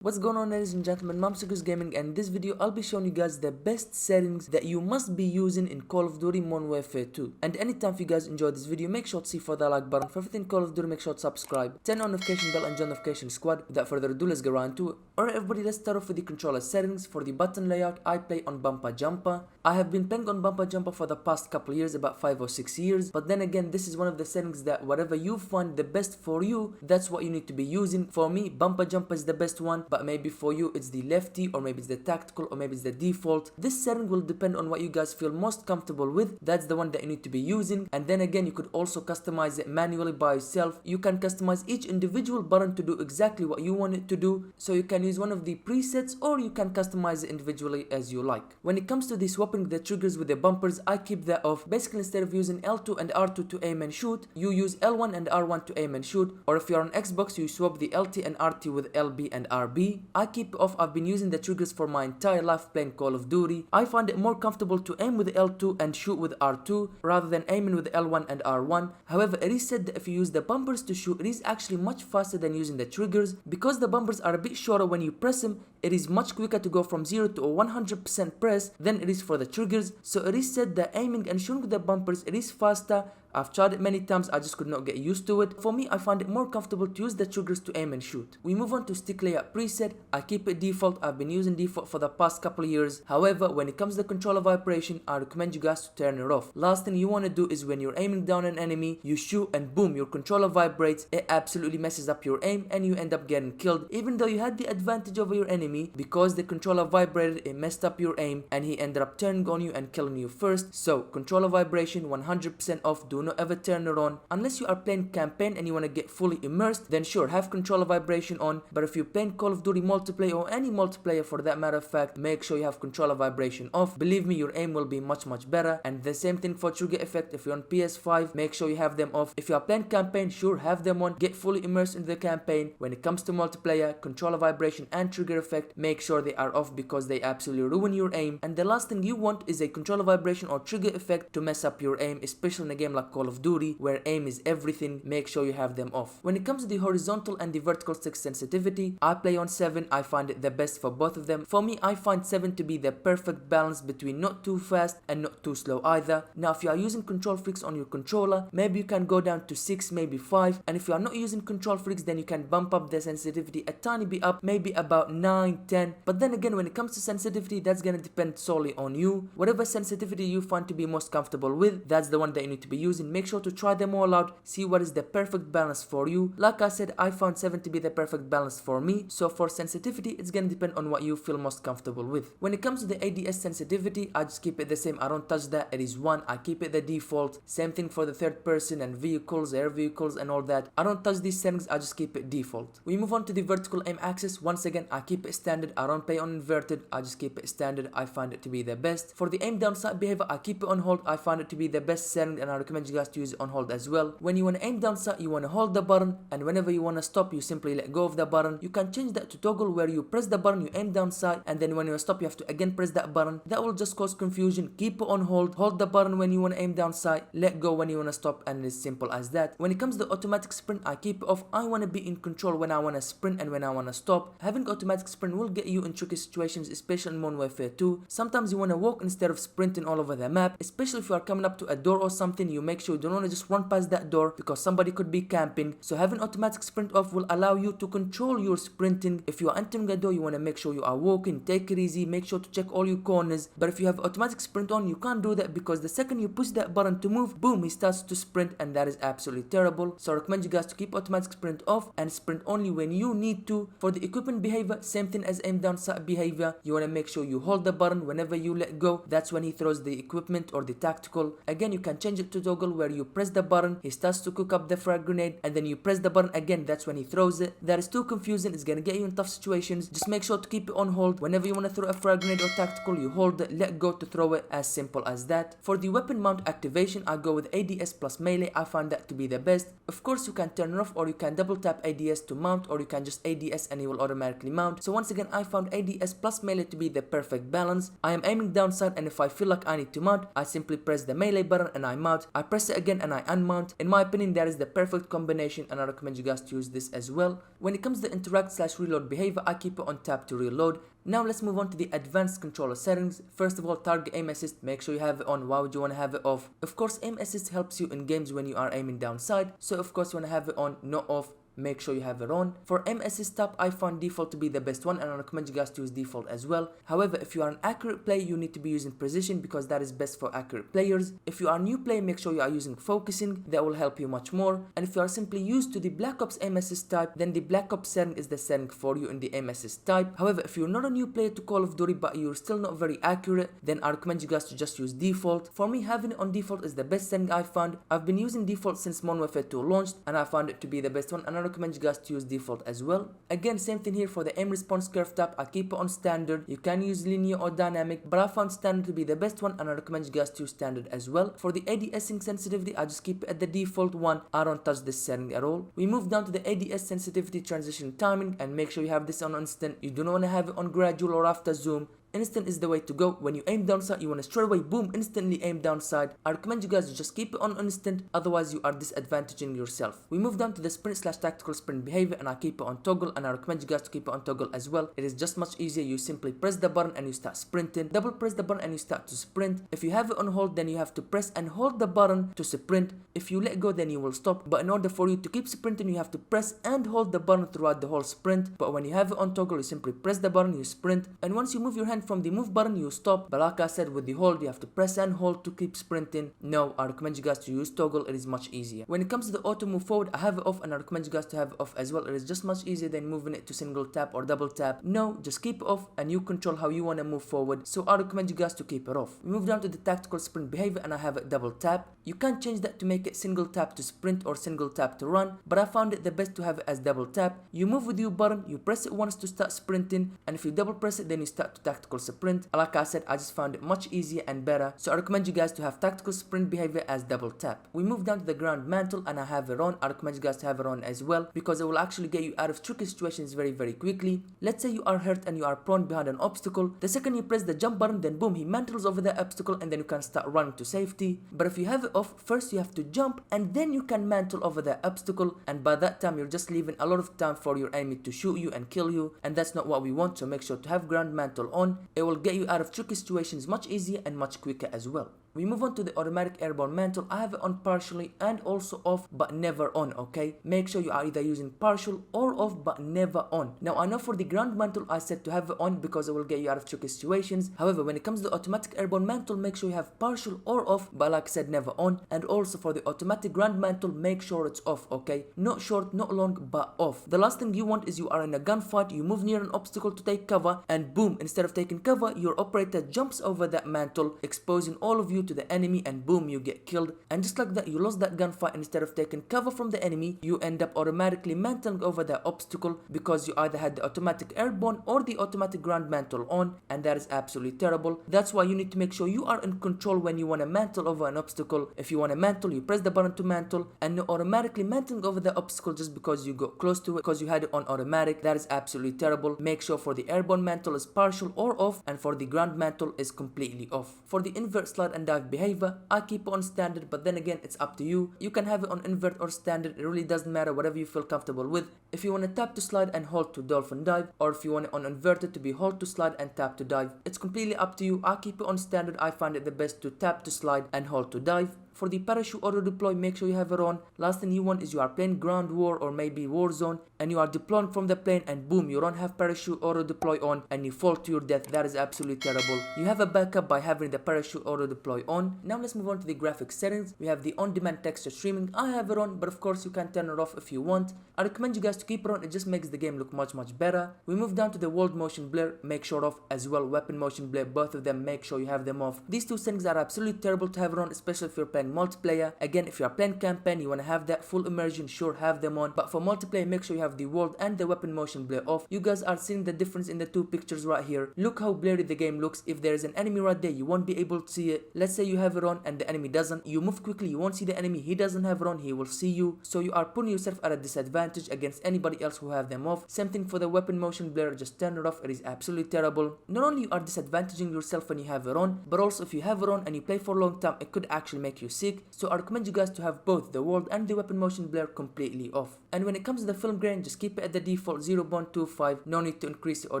What's going on, ladies and gentlemen, CTigirsGaming, and in this video I'll be showing you guys the best settings that you must be using in Call of Duty Modern Warfare 2. And anytime if you guys enjoyed this video, make sure to see for the like button. For everything Call of Duty, make sure to subscribe, turn on notification bell and join notification squad. Without further ado, let's get right into it. Alright everybody, let's start off with the controller settings. For the button layout, I play on bumper jumper. I have been playing on bumper jumper for the past couple years, about 5 or 6 years, but then again this is one of the settings that whatever you find the best for you, that's what you need to be using. For me, bumper jumper is the best one, but maybe for you it's the lefty, or maybe it's the tactical, or maybe it's the default. This setting will depend on what you guys feel most comfortable with. That's the one that you need to be using. And then again, you could also customize it manually by yourself. You can customize each individual button to do exactly what you want it to do, so you can use one of the presets or you can customize it individually as you like. When it comes to the swapping the triggers with the bumpers, I keep that off. Basically, instead of using L2 and R2 to aim and shoot, you use L1 and R1 to aim and shoot, or if you're on Xbox you swap the LT and RT with LB and RB. I keep off. I've been using the triggers for my entire life playing Call of Duty. I find it more comfortable to aim with L2 and shoot with R2 rather than aiming with L1 and R1. However, it is said that if you use the bumpers to shoot, it is actually much faster than using the triggers. Because the bumpers are a bit shorter when you press them, it is much quicker to go from 0 to a 100% press than it is for the triggers. So it is said that aiming and shooting with the bumpers, it is faster. I've tried it many times, I just could not get used to it. For me, I find it more comfortable to use the triggers to aim and shoot. We move on to stick layout preset. I keep it default. I've been using default for the past couple of years. However, when it comes to the controller vibration, I recommend you guys to turn it off. Last thing you want to do is when you're aiming down an enemy, you shoot and boom, your controller vibrates. It absolutely messes up your aim and you end up getting killed. Even though you had the advantage over your enemy, because the controller vibrated, it messed up your aim and he ended up turning on you and killing you first. So controller vibration 100% off. Do not ever turn it on unless you are playing campaign and you want to get fully immersed. Then sure, have controller vibration on. But if you're playing Call of Duty multiplayer or any multiplayer for that matter of fact, make sure you have controller vibration off. Believe me, your aim will be much better. And the same thing for trigger effect. If you're on PS5, make sure you have them off. If you are playing campaign, sure, have them on. Get fully immersed in the campaign. When it comes to multiplayer, controller vibration and trigger effect, make sure they are off because they absolutely ruin your aim. And the last thing you want is a controller vibration or trigger effect to mess up your aim, especially in a game like Call of Duty where aim is everything. Make sure you have them off. When it comes to the horizontal and the vertical stick sensitivity, I play on 7. I find it the best for both of them. For me, I find 7 to be the perfect balance between not too fast and not too slow either. Now if you are using control freaks on your controller, maybe you can go down to 6, maybe 5, and if you are not using control freaks, then you can bump up the sensitivity a tiny bit up, maybe about 9, 10. But then again, when it comes to sensitivity, that's gonna depend solely on you. Whatever sensitivity you find to be most comfortable with, that's the one that you need to be using. Make sure to try them all out, see what is the perfect balance for you. Like I said, I found 7 to be the perfect balance for me. So for sensitivity, it's gonna depend on what you feel most comfortable with. When it comes to the ADS sensitivity, I just keep it the same. I don't touch that. It is 1. I keep it the default. Same thing for the third person and vehicles, air vehicles and all that. I don't touch these settings. I just keep it default. We move on to the vertical aim axis. Once again, I keep it standard. I don't play on inverted. I just keep it standard. I find it to be the best. For the aim down sight behavior, I keep it on hold. I find it to be the best setting and I recommend you guys to use it on hold as well. When you want to aim down sight, you want to hold the button, and whenever you want to stop, you simply let go of the button. You can change that to toggle where you press the button, you aim down sight, and then when you stop, you have to again press that button. That will just cause confusion. Keep it on hold. Hold the button when you want to aim down sight, let go when you want to stop, and it's simple as that. When it comes to automatic sprint, I keep it off. I want to be in control when I want to sprint and when I want to stop. Having automatic sprint will get you in tricky situations, especially in Modern Warfare 2. Sometimes you want to walk instead of sprinting all over the map, especially if you are coming up to a door or something. You make sure you don't want to just run past that door because somebody could be camping. So having automatic sprint off will allow you to control your sprinting. If you are entering a door, you want to make sure you are walking, take it easy, make sure to check all your corners. But if you have automatic sprint on, you can't do that because the second you push that button to move, boom, he starts to sprint, and that is absolutely terrible. So I recommend you guys to keep automatic sprint off and sprint only when you need to. For the equipment behavior, same thing as aim down sight behavior. You want to make sure you hold the button. Whenever you let go, that's when he throws the equipment or the tactical. Again, you can change it to toggle where you press the button, he starts to cook up the frag grenade, and then you press the button again, that's when he throws it. That is too confusing. It's gonna get you in tough situations. Just make sure to keep it on hold. Whenever you want to throw a frag grenade or tactical, you hold it, let go to throw it. As simple as that. For the weapon mount activation, I go with ADS plus melee. I find that to be the best. Of course, you can turn it off, or you can double tap ADS to mount, or you can just ADS and it will automatically mount. So once again, I found ADS plus melee to be the perfect balance. I am aiming down sight, and if I feel like I need to mount, I simply press the melee button and I mount. I press press it again and I unmount. In my opinion, that is the perfect combination and I recommend you guys to use this as well. When it comes to interact/reload behavior, I keep it on tap to reload. Now let's move on to the advanced controller settings. First of all, target aim assist, make sure you have it on. Why would you want to have it off? Of course, aim assist helps you in games when you are aiming down sight, so of course you want to have it on, not off. Make sure you have it on. For aim assist tab, I found default to be the best one and I recommend you guys to use default as well. However, if you are an accurate player, you need to be using precision because that is best for accurate players. If you are a new player, make sure you are using focusing, that will help you much more. And if you are simply used to the Black Ops aim assist type, then the Black Ops setting is the setting for you in the aim assist type. However, if you're not a new player to Call of Duty but you're still not very accurate, then I recommend you guys to just use default. For me, having it on default is the best setting I found. I've been using default since Modern Warfare 2 launched and I found it to be the best one and I recommend you guys to use default as well. Again, same thing here for the aim response curve tab. I keep it on standard. You can use linear or dynamic, but I found standard to be the best one and I recommend you guys to use standard as well. For the ADS sync sensitivity, I just keep it at the default one. I don't touch this setting at all. We move down to the ADS sensitivity transition timing and make sure you have this on instant. You do not want to have it on gradual or after zoom. Instant is the way to go. When you aim down sight, you want to straight away boom instantly aim down sight. I recommend you guys to just keep it on instant, otherwise you are disadvantaging yourself. We move down to the sprint/tactical sprint behavior and I keep it on toggle and I recommend you guys to keep it on toggle as well. It is just much easier. You simply press the button and you start sprinting. Double press the button and you start to sprint. If you have it on hold, then you have to press and hold the button to sprint. If you let go, then you will stop. But in order for you to keep sprinting, you have to press and hold the button throughout the whole sprint. But when you have it on toggle, you simply press the button, you sprint, and once you move your hand from the move button, you stop. But like I said, with the hold, you have to press and hold to keep sprinting. No, I recommend you guys to use toggle. It is much easier. When it comes to the auto move forward, I have it off and I recommend you guys to have it off as well. It is just much easier than moving it to single tap or double tap. No, just keep it off and you control how you want to move forward, so I recommend you guys to keep it off. We move down to the tactical sprint behavior and I have it double tap. You can change that to make it single tap to sprint or single tap to run, but I found it the best to have it as double tap. You move with your button, you press it once to start sprinting, and if you double press it, then you start to tactical sprint. Like I said, I just found it much easier and better, so I recommend you guys to have tactical sprint behavior as double tap. We move down to the ground mantle and I have it on. I recommend you guys to have it on as well because it will actually get you out of tricky situations very quickly. Let's say you are hurt and you are prone behind an obstacle. The second you press the jump button, then boom, he mantles over the obstacle and then you can start running to safety. But if you have it off, first you have to jump and then you can mantle over the obstacle, and by that time you're just leaving a lot of time for your enemy to shoot you and kill you, and that's not what we want. So make sure to have ground mantle on. It will get you out of tricky situations much easier and much quicker as well. We move on to the automatic airborne mantle. I have it on partially and also off, but never on, okay? Make sure you are either using partial or off, but never on. Now I know for the ground mantle I said to have it on because it will get you out of tricky situations. However, when it comes to the automatic airborne mantle, make sure you have partial or off, but like I said, never on. And also for the automatic ground mantle, make sure it's off, okay? Not short, not long, but off. The last thing you want is you are in a gunfight, you move near an obstacle to take cover, and boom, instead of taking cover, your operator jumps over that mantle, exposing all of you to the enemy, and boom, you get killed. And just like that, you lost that gunfight. Instead of taking cover from the enemy, you end up automatically mantling over that obstacle because you either had the automatic airborne or the automatic ground mantle on, and that is absolutely terrible. That's why you need to make sure you are in control when you want to mantle over an obstacle. If you want to mantle, you press the button to mantle, and you're automatically mantling over the obstacle just because you got close to it because you had it on automatic. That is absolutely terrible. Make sure for the airborne mantle is partial or off, and for the ground mantle is completely off. For the invert slide and dive behavior, I keep it on standard, but then again, it's up to you. You can have it on invert or standard. It really doesn't matter, whatever you feel comfortable with. If you want to tap to slide and hold to dolphin dive, or if you want it on inverted to be hold to slide and tap to dive, it's completely up to you. I keep it on standard. I find it the best to tap to slide and hold to dive. For the parachute auto deploy, make sure you have it on. Last thing you want is you are playing ground war or maybe war zone and you are deploying from the plane and boom, you don't have parachute auto deploy on and you fall to your death. That is absolutely terrible. You have a backup by having the parachute auto deploy on. Now let's move on to the graphics settings. We have the on-demand texture streaming. I have it on, but of course you can turn it off if you want. I recommend you guys to keep it on. It just makes the game look much better. We move down to the world motion blur. Make sure off as well. Weapon motion blur, both of them, make sure you have them off. These two settings are absolutely terrible to have it on, especially if you're playing multiplayer. Again, if you are playing campaign, you want to have that full immersion, sure, have them on. But for multiplayer, make sure you have the world and the weapon motion blur off. You guys are seeing the difference in the two pictures right here. Look how blurry the game looks. If there is an enemy right there, you won't be able to see it. Let's say you have it on and the enemy doesn't. You move quickly, you won't see the enemy. He doesn't have it on, he will see you. So you are putting yourself at a disadvantage against anybody else who have them off. Same thing for the weapon motion blur, just turn it off. It is absolutely terrible. Not only you are disadvantaging yourself when you have it on, but also if you have it on and you play for a long time, it could actually make you seek, so I recommend you guys to have both the world and the weapon motion blur completely off. And when it comes to the film grain, just keep it at the default 0.25, no need to increase it or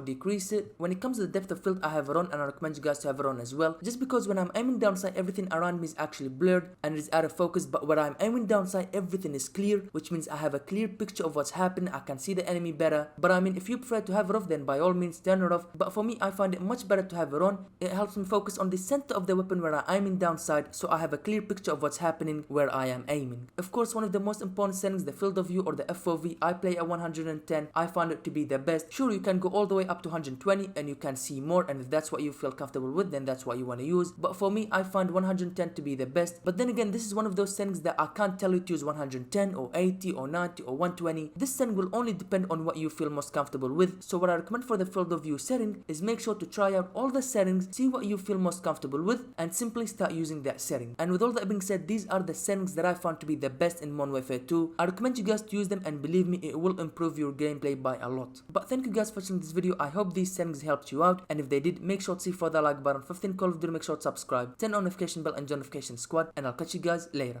decrease it. When it comes to the depth of field, I have it on, and I recommend you guys to have it on as well, just because when I'm aiming down sight, everything around me is actually blurred and it is out of focus, but when I'm aiming down sight, everything is clear, which means I have a clear picture of what's happening. I can see the enemy better. But I mean, if you prefer to have it off, then by all means turn it off, but for me, I find it much better to have it on. It helps me focus on the center of the weapon where I'm aiming down sight, so I have a clear picture of what's happening where I am aiming. Of course, one of the most important settings, the field of view or the FOV, I play at 110. I found it to be the best. Sure, you can go all the way up to 120 and you can see more, and if that's what you feel comfortable with, then that's what you want to use. But for me, I find 110 to be the best. But then again, this is one of those settings that I can't tell you to use 110 or 80 or 90 or 120. This setting will only depend on what you feel most comfortable with. So what I recommend for the field of view setting is make sure to try out all the settings, see what you feel most comfortable with, and simply start using that setting. And with all that being said, these are the settings that I found to be the best in Modern Warfare 2. I recommend you guys to use them, and believe me, it will improve your gameplay by a lot. But thank you guys for watching this video. I hope these settings helped you out, and if they did, make sure to see for the like button. 15 Call of Duty, make sure to subscribe, turn on notification bell and join notification squad, and I'll catch you guys later.